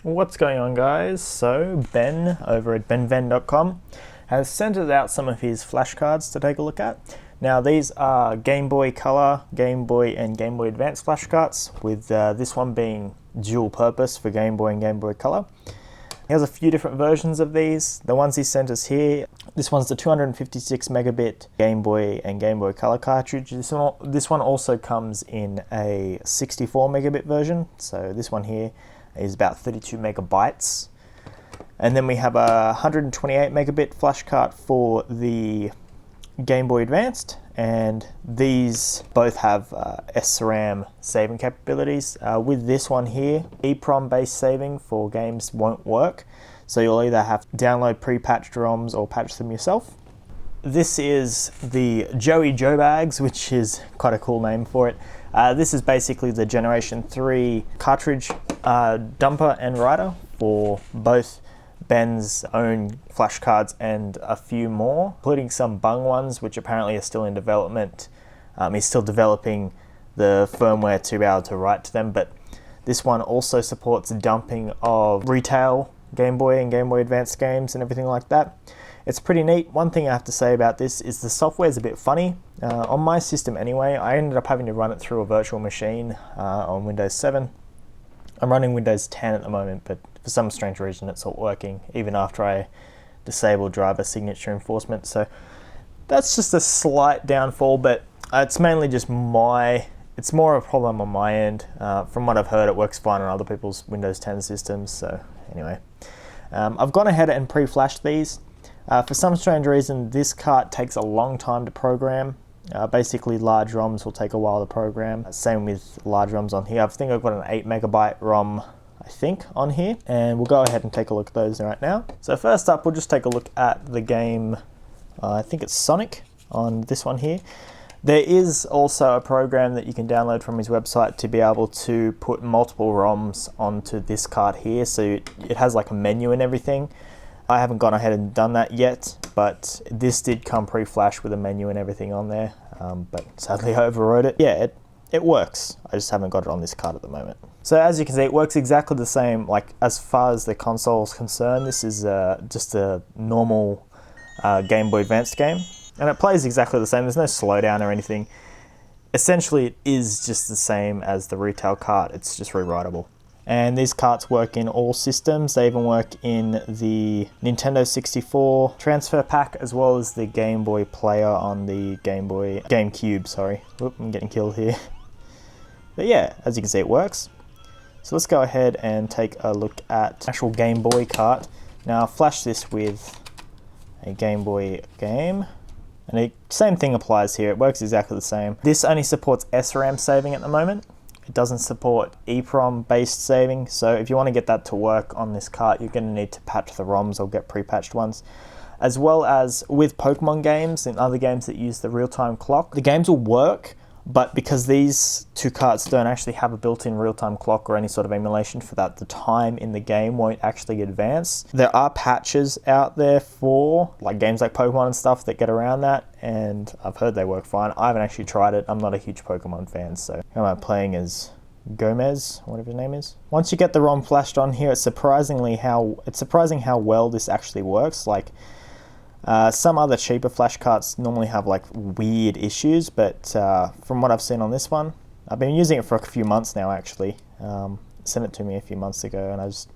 What's going on, guys? So Ben over at Bennvenn.com has sent us out some of his flashcards to take a look at. Now these are Game Boy Color, Game Boy and Game Boy Advance flashcards, with this one being dual purpose for Game Boy and Game Boy Color. He has a few different versions of these. The ones he sent us here, this one's the 256 megabit Game Boy and Game Boy Color cartridge. This one also comes in a 64 megabit version, so this one here is about 32 megabytes. And then we have a 128 megabit flash cart for the Game Boy Advanced, and these both have SRAM saving capabilities. With this one here, EEPROM based saving for games won't work, so you'll either have to download pre-patched ROMs or patch them yourself. This is the Joey Joe Bags, which is quite a cool name for it. This is basically the Generation 3 cartridge dumper and writer for both Ben's own flashcards and a few more, including some bung ones, which apparently are still in development. He's still developing the firmware to be able to write to them, but this one also supports dumping of retail Game Boy and Game Boy Advance games and everything like that. It's pretty neat. One thing I have to say about this is the software is a bit funny. On my system anyway, I ended up having to run it through a virtual machine on Windows 7. I'm running Windows 10 at the moment, but for some strange reason it's not working, even after I disabled driver signature enforcement. So that's just a slight downfall, but it's mainly just it's more of a problem on my end. From what I've heard, it works fine on other people's Windows 10 systems. So anyway, I've gone ahead and pre-flashed these. For some strange reason, this cart takes a long time to program. Basically, large ROMs will take a while to program. Same with large ROMs on here. I think I've got an 8 megabyte ROM, I think, on here. And we'll go ahead and take a look at those right now. So first up, we'll just take a look at the game, I think it's Sonic, on this one here. There is also a program that you can download from his website to be able to put multiple ROMs onto this cart here. So it has like a menu and everything. I haven't gone ahead and done that yet, but this did come pre-flash with a menu and everything on there, but sadly I overrode it. Yeah, it works. I just haven't got it on this card at the moment. So as you can see, it works exactly the same, like as far as the console is concerned. This is just a normal Game Boy Advanced game, and it plays exactly the same. There's no slowdown or anything. Essentially, it is just the same as the retail cart. It's just rewritable. And these carts work in all systems. They even work in the Nintendo 64 transfer pack, as well as the Game Boy player on the GameCube, sorry. Oop, I'm getting killed here. But yeah, as you can see, it works. So let's go ahead and take a look at actual Game Boy cart. Now I'll flash this with a Game Boy game. And the same thing applies here. It works exactly the same. This only supports SRAM saving at the moment. It doesn't support EEPROM based saving, so if you want to get that to work on this cart, you're going to need to patch the ROMs or get pre-patched ones. As well as with Pokemon games and other games that use the real-time clock, the games will work, but because these two carts don't actually have a built-in real-time clock or any sort of emulation for that, the time in the game won't actually advance. There are patches out there for like games like Pokemon and stuff that get around that, and I've heard they work fine. I haven't actually tried it. I'm not a huge Pokemon fan, so am I playing as Gomez, whatever his name is. Once you get the ROM flashed on here, it's surprising how well this actually works. Like some other cheaper flash carts normally have like weird issues, but from what I've seen on this one, I've been using it for a few months now actually. Sent it to me a few months ago and I've just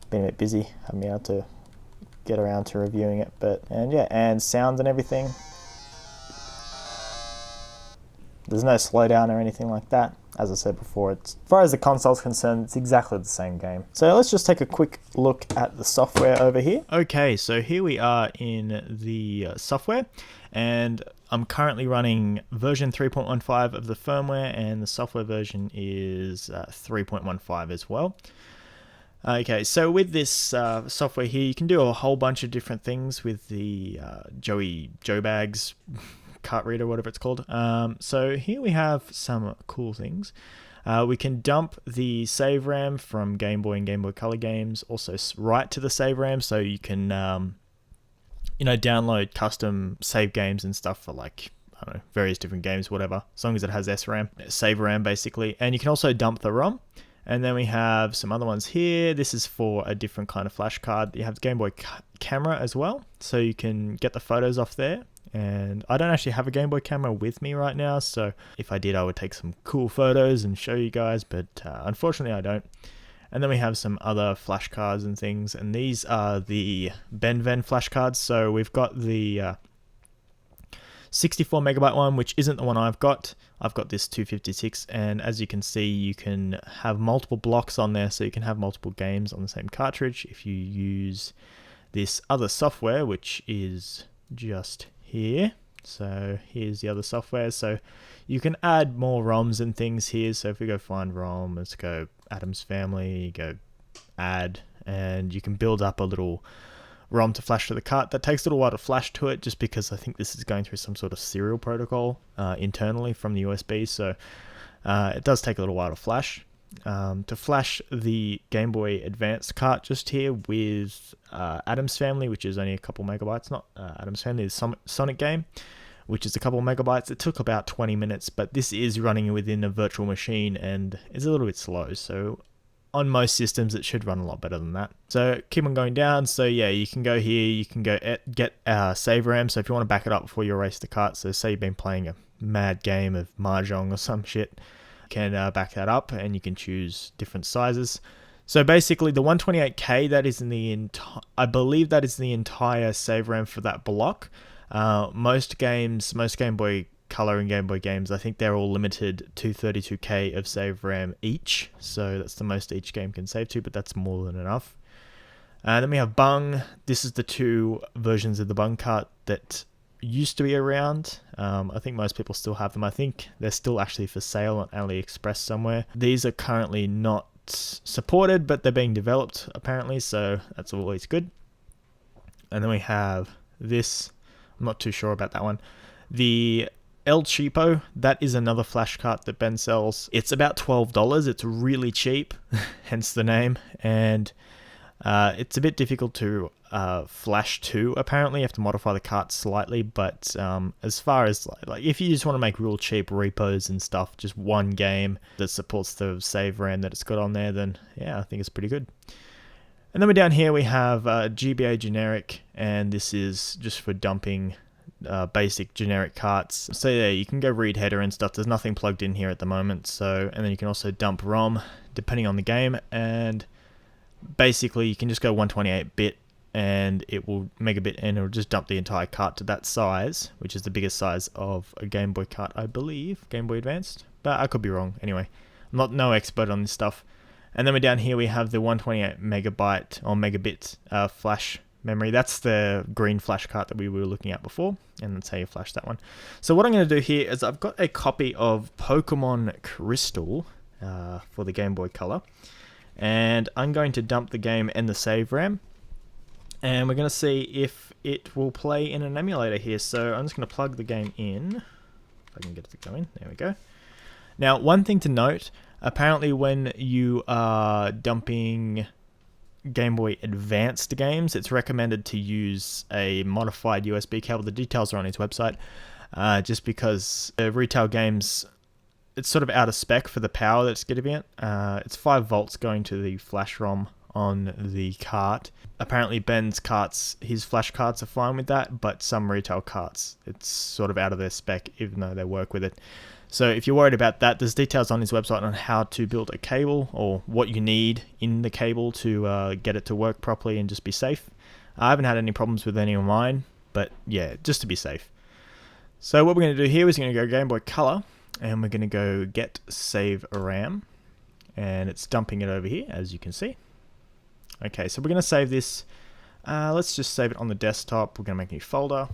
been a bit busy. I haven't been able to get around to reviewing it, and sound and everything. There's no slowdown or anything like that. As I said before, as far as the console's concerned, it's exactly the same game. So let's just take a quick look at the software over here. Okay, so here we are in the software, and I'm currently running version 3.15 of the firmware, and the software version is 3.15 as well. Okay, so with this software here, you can do a whole bunch of different things with the Joey Joe Bags cart reader, whatever it's called. So here we have some cool things. We can dump the save RAM from Game Boy and Game Boy Color games, also write to the save RAM, so you can download custom save games and stuff for like, I don't know, various different games, whatever, as long as it has SRAM, save RAM basically. And you can also dump the ROM, And then we have some other ones here. This is for a different kind of flash card. You have the Game Boy camera as well, so you can get the photos off there. And I don't actually have a Game Boy camera with me right now, so if I did, I would take some cool photos and show you guys, but unfortunately I don't. And then we have some other flash cards and things, and these are the Bennvenn flash cards. So we've got the 64 megabyte one, which isn't the one I've got. I've got this 256, and as you can see, you can have multiple blocks on there, so you can have multiple games on the same cartridge if you use this other software, which is just here. So here's the other software, so you can add more ROMs and things here. So if we go find ROM, let's go Adam's Family, go add, and you can build up a little ROM to flash to the cart. That takes a little while to flash to it, just because I think this is going through some sort of serial protocol internally from the USB, so it does take a little while to flash. To flash the Game Boy Advanced cart just here with Adam's Family, which is only a couple megabytes, not Adam's Family, the Sonic game, which is a couple megabytes. It took about 20 minutes, but this is running within a virtual machine and is a little bit slow, so on most systems it should run a lot better than that. So keep on going down. So yeah, you can go here, you can go get save RAM. So if you want to back it up before you erase the cart, so say you've been playing a mad game of Mahjong or some shit, you can back that up, and you can choose different sizes. So basically the 128K, that is in the I believe that is the entire save RAM for that block. Most Game Boy Color and Game Boy games, I think they're all limited to 32K of save RAM each, so that's the most each game can save to, but that's more than enough. And then we have Bung. This is the two versions of the Bung cart that used to be around. I think most people still have them. I think they're still actually for sale on AliExpress somewhere. These are currently not supported, but they're being developed apparently, so that's always good. And then we have this. I'm not too sure about that one. The El Cheapo, that is another flash cart that Ben sells. It's about $12. It's really cheap, hence the name, and it's a bit difficult to flash to. Apparently, you have to modify the cart slightly, but as far as like if you just want to make real cheap repos and stuff, just one game that supports the save RAM that it's got on there, then yeah, I think it's pretty good. And then we're down here, we have GBA generic, and this is just for dumping basic generic carts. So yeah, you can go read header and stuff. There's nothing plugged in here at the moment. So, and then you can also dump ROM depending on the game, and basically you can just go 128-bit and it will megabit, and it'll just dump the entire cart to that size, which is the biggest size of a Game Boy cart, I believe, Game Boy Advanced, but I could be wrong. Anyway, I'm no expert on this stuff. And then we're down here, we have the 128 megabyte or megabit flash memory. That's the green flash cart that we were looking at before, and that's how you flash that one. So what I'm going to do here is I've got a copy of Pokemon Crystal for the Game Boy Color, and I'm going to dump the game and the save RAM, and we're going to see if it will play in an emulator here. So I'm just going to plug the game in, if I can get it to go in. There we go. Now, one thing to note, apparently when you are dumping Game Boy Advanced games, it's recommended to use a modified USB cable. The details are on his website, just because the retail games, it's sort of out of spec for the power that's getting it. It's 5 volts going to the flash ROM on the cart. Apparently Ben's carts, his flash carts are fine with that, but some retail carts, it's sort of out of their spec even though they work with it. So if you're worried about that, there's details on his website on how to build a cable, or what you need in the cable to get it to work properly and just be safe. I haven't had any problems with any of mine, but yeah, just to be safe. So what we're going to do here is we're going to go Game Boy Color, and we're going to go get save RAM, and it's dumping it over here, as you can see. Okay, so we're going to save this. Let's just save it on the desktop. We're going to make a new folder.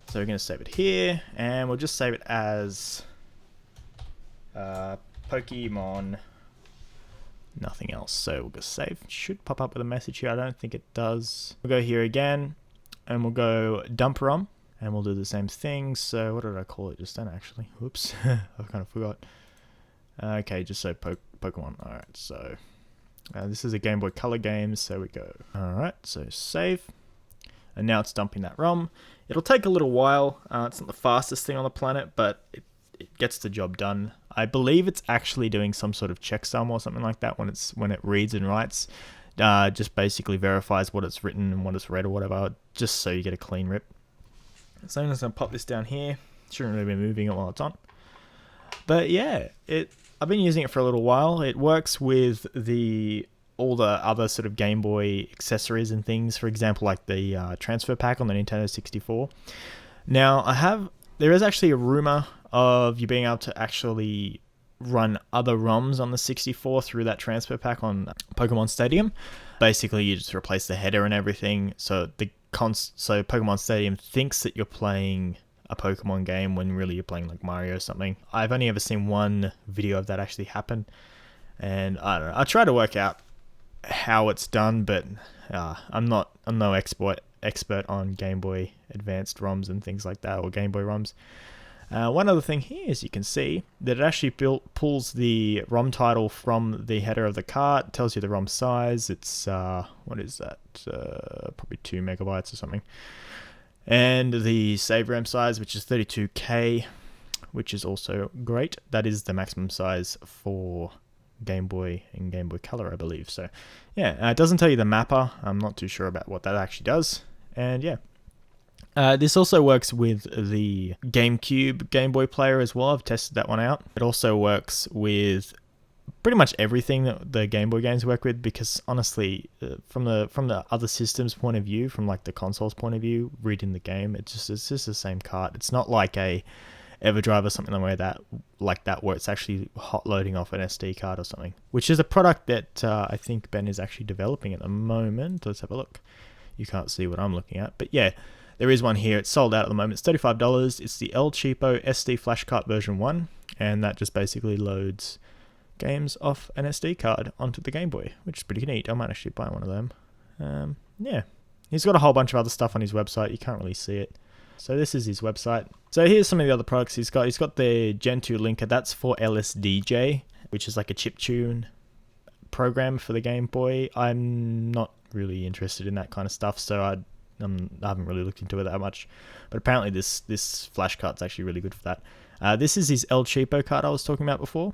So we're going to save it here, and we'll just save it as Pokemon, nothing else. So we'll go save. Should pop up with a message here. I don't think it does. We'll go here again, and we'll go dump ROM, and we'll do the same thing. So what did I call it just then, actually? Whoops, I kind of forgot. Okay, just say Pokemon. Alright, so this is a Game Boy Color game, so we go. Alright, so save. And now it's dumping that ROM. It'll take a little while. It's not the fastest thing on the planet, but it gets the job done. I believe it's actually doing some sort of checksum or something like that when it reads and writes. Just basically verifies what it's written and what it's read or whatever, just so you get a clean rip. So I'm just going to pop this down here. Shouldn't really be moving it while it's on. But yeah, I've been using it for a little while. It works with all the other sort of Game Boy accessories and things. For example, like the transfer pack on the Nintendo 64. Now, there is actually a rumor of you being able to actually run other ROMs on the 64 through that transfer pack on Pokemon Stadium. Basically, you just replace the header and everything. So Pokemon Stadium thinks that you're playing a Pokemon game when really you're playing like Mario or something. I've only ever seen one video of that actually happen, and I don't know. I try to work out how it's done, but I'm no expert on Game Boy Advanced ROMs and things like that, or Game Boy ROMs. One other thing here is you can see that it actually pulls the ROM title from the header of the cart, tells you the ROM size. It's, what is that? Probably 2 megabytes or something. And the save RAM size, which is 32K, which is also great. That is the maximum size for Game Boy and Game Boy Color, I believe. So, yeah, it doesn't tell you the mapper. I'm not too sure about what that actually does. And, yeah. This also works with the GameCube Game Boy player as well. I've tested that one out. It also works with pretty much everything that the Game Boy games work with, because honestly, from the other system's point of view, from like the console's point of view, reading the game, it's just the same cart. It's not like a EverDrive or something where it's actually hot loading off an SD card or something, which is a product that I think Ben is actually developing at the moment. Let's have a look. You can't see what I'm looking at, but yeah. There is one here. It's sold out at the moment. It's $35. It's the El Cheapo SD Flashcart version 1, and that just basically loads games off an SD card onto the Game Boy, which is pretty neat. I might actually buy one of them. Yeah. He's got a whole bunch of other stuff on his website. You can't really see it. So this is his website. So here's some of the other products he's got. He's got the Gen 2 linker. That's for LSDJ, which is like a chiptune program for the Game Boy. I'm not really interested in that kind of stuff, so I haven't really looked into it that much, but apparently this flashcart's actually really good for that. This is his El Cheapo card I was talking about before.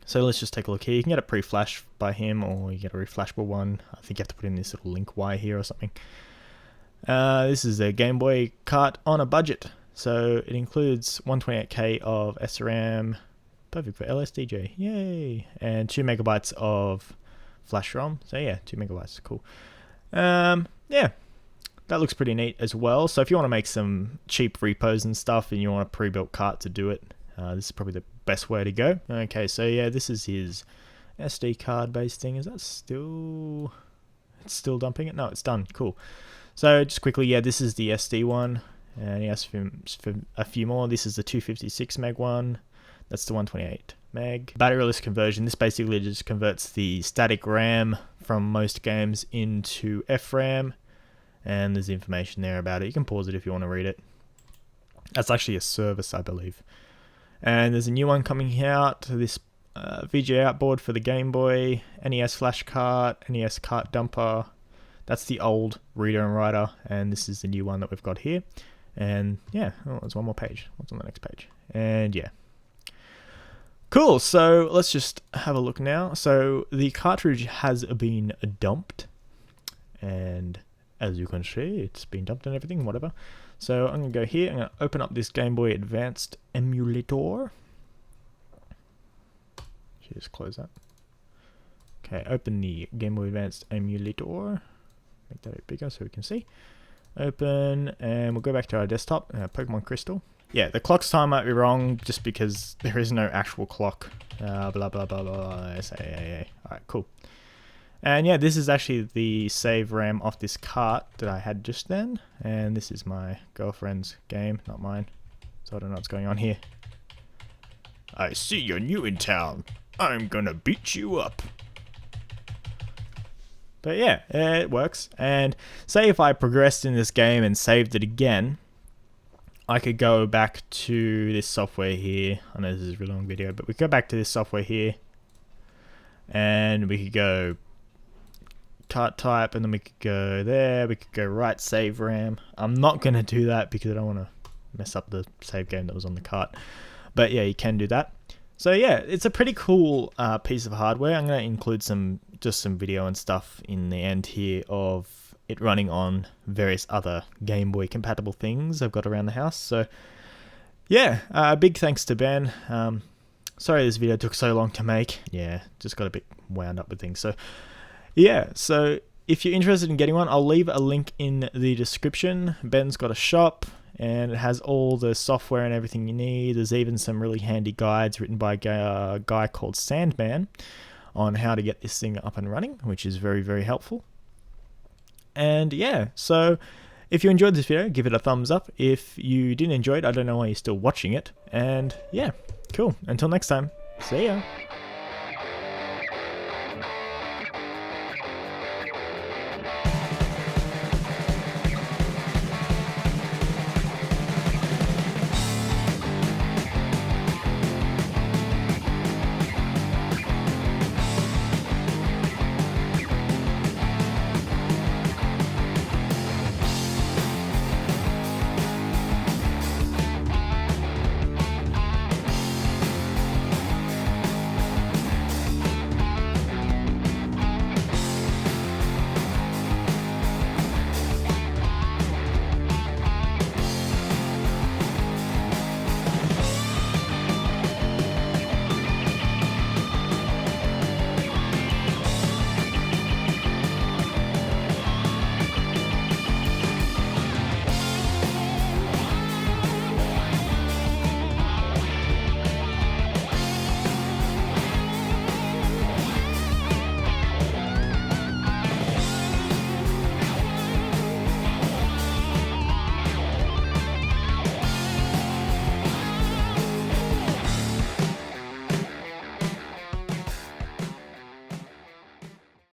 So let's just take a look here. You can get it pre-flashed by him, or you get a reflashable one. I think you have to put in this little link Y here or something. This is a Game Boy cart on a budget. So it includes 128K of SRAM, perfect for LSDJ, yay! And 2 megabytes of flash ROM. So yeah, 2 megabytes, cool. Yeah. That looks pretty neat as well. So if you want to make some cheap repos and stuff and you want a pre-built cart to do it, this is probably the best way to go. Okay, so yeah, this is his SD card based thing. Is that still... It's still dumping it? No, it's done. Cool. So just quickly, yeah, this is the SD one. And he asks for a few more. This is the 256 meg one. That's the 128 meg. Batteryless conversion. This basically just converts the static RAM from most games into FRAM. And there's information there about it. You can pause it if you want to read it. That's actually a service, I believe. And there's a new one coming out. This VGA outboard for the Game Boy, NES flash cart, NES cart dumper. That's the old reader and writer. And this is the new one that we've got here. And yeah, there's one more page. What's on the next page? And yeah. Cool, so let's just have a look now. So the cartridge has been dumped. And as you can see, it's been dumped and everything, whatever. So I'm going to go here. I'm going to open up this Game Boy Advanced emulator. Just close that. Okay, open the Game Boy Advanced emulator. Make that a bit bigger so we can see. Open, and we'll go back to our desktop. Pokemon Crystal. Yeah, the clock's time might be wrong just because there is no actual clock. Blah, blah, blah, blah. SAAA. Alright, cool. And yeah, this is actually the save RAM off this cart that I had just then. And this is my girlfriend's game, not mine. So I don't know what's going on here. I see you're new in town. I'm gonna beat you up. But yeah, it works. And say if I progressed in this game and saved it again, I could go back to this software here. I know this is a really long video, but we could go back to this software here. And we could go cart type, and then we could go there. We could go write save RAM. I'm not going to do that because I don't want to mess up the save game that was on the cart. But yeah, you can do that. So yeah, it's a pretty cool piece of hardware. I'm going to include some video and stuff in the end here of it running on various other Game Boy compatible things I've got around the house. So yeah, big thanks to Ben. Sorry this video took so long to make. Yeah, just got a bit wound up with things. So yeah, so if you're interested in getting one, I'll leave a link in the description. Ben's got a shop, and it has all the software and everything you need. There's even some really handy guides written by a guy called Sandman on how to get this thing up and running, which is very, very helpful. And yeah, so if you enjoyed this video, give it a thumbs up. If you didn't enjoy it, I don't know why you're still watching it. And yeah, cool. Until next time, see ya.